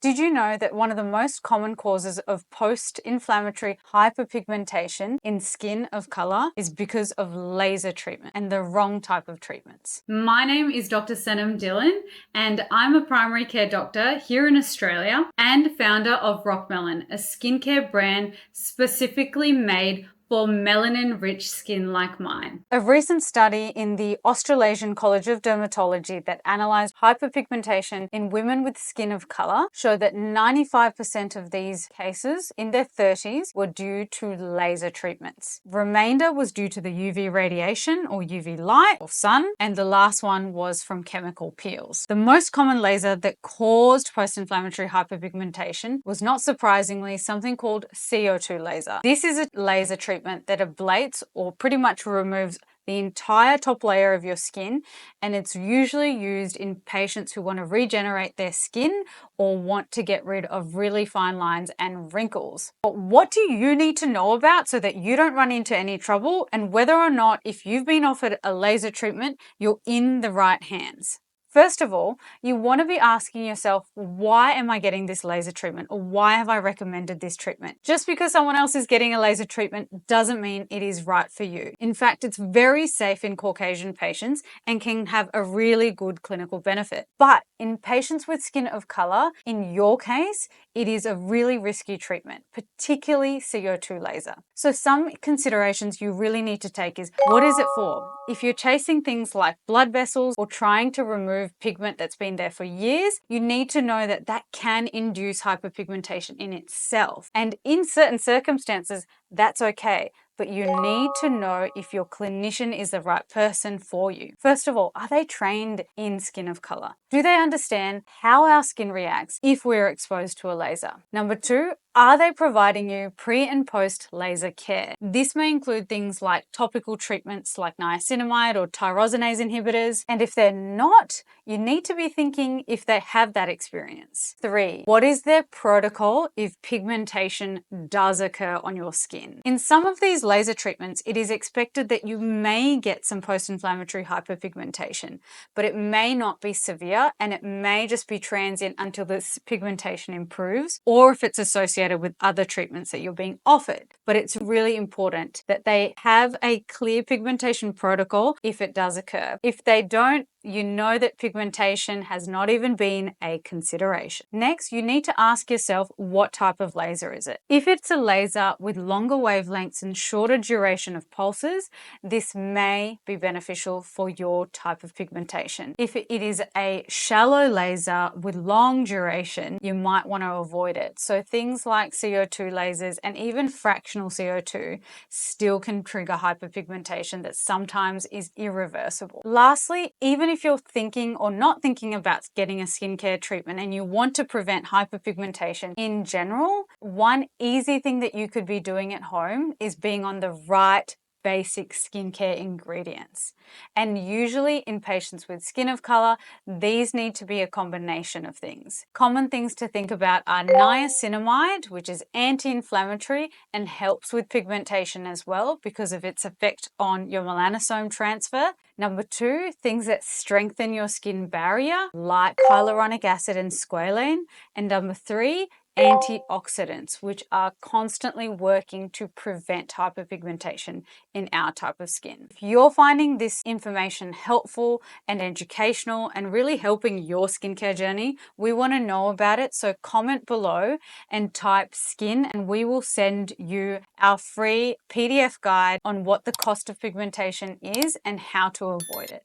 Did you know that one of the most common causes of post-inflammatory hyperpigmentation in skin of color is because of laser treatment and the wrong type of treatments? My name is Dr. Sanam Dillon, and I'm a primary care doctor here in Australia and founder of Rock Melon, a skincare brand specifically made for melanin-rich skin like mine. A recent study in the Australasian College of Dermatology that analysed hyperpigmentation in women with skin of colour showed that 95% of these cases in their 30s were due to laser treatments. Remainder was due to the UV radiation or UV light or sun, and the last one was from chemical peels. The most common laser that caused post-inflammatory hyperpigmentation was, not surprisingly, something called CO2 laser. This is a laser treatment that ablates or pretty much removes the entire top layer of your skin, and it's usually used in patients who want to regenerate their skin or want to get rid of really fine lines and wrinkles. But what do you need to know about so that you don't run into any trouble, and whether or not, if you've been offered a laser treatment, you're in the right hands? First of all, you want to be asking yourself, why am I getting this laser treatment, or why have I recommended this treatment? Just because someone else is getting a laser treatment doesn't mean it is right for you. In fact, it's very safe in Caucasian patients and can have a really good clinical benefit. But in patients with skin of color, in your case, it is a really risky treatment, particularly CO2 laser. So some considerations you really need to take is, what is it for? If you're chasing things like blood vessels or trying to remove pigment that's been there for years, you need to know that that can induce hyperpigmentation in itself. And in certain circumstances, that's okay. But you need to know if your clinician is the right person for you. First of all, are they trained in skin of color? Do they understand how our skin reacts if we're exposed to a laser? Number two, are they providing you pre and post laser care? This may include things like topical treatments like niacinamide or tyrosinase inhibitors. And if they're not, you need to be thinking if they have that experience. Three, what is their protocol if pigmentation does occur on your skin? In some of these laser treatments, it is expected that you may get some post-inflammatory hyperpigmentation, but it may not be severe, and it may just be transient until this pigmentation improves, or if it's associated with other treatments that you're being offered. But it's really important that they have a clear pigmentation protocol if it does occur. If they don't, you know that pigmentation has not even been a consideration. Next, you need to ask yourself, what type of laser is it? If it's a laser with longer wavelengths and shorter duration of pulses, this may be beneficial for your type of pigmentation. If it is a shallow laser with long duration, you might want to avoid it. So things like CO2 lasers and even fractional CO2 still can trigger hyperpigmentation that sometimes is irreversible. Lastly, even if you're thinking or not thinking about getting a skincare treatment and you want to prevent hyperpigmentation in general, one easy thing that you could be doing at home is being on the right basic skincare ingredients. And usually in patients with skin of color, these need to be a combination of things. Common things to think about are niacinamide, which is anti-inflammatory and helps with pigmentation as well because of its effect on your melanosome transfer. Number two, things that strengthen your skin barrier, like hyaluronic acid and squalane. And number three, antioxidants, which are constantly working to prevent hyperpigmentation in our type of skin. If you're finding this information helpful and educational and really helping your skincare journey, we want to know about it. So comment below and type skin, and we will send you our free PDF guide on what the cost of pigmentation is and how to avoid it.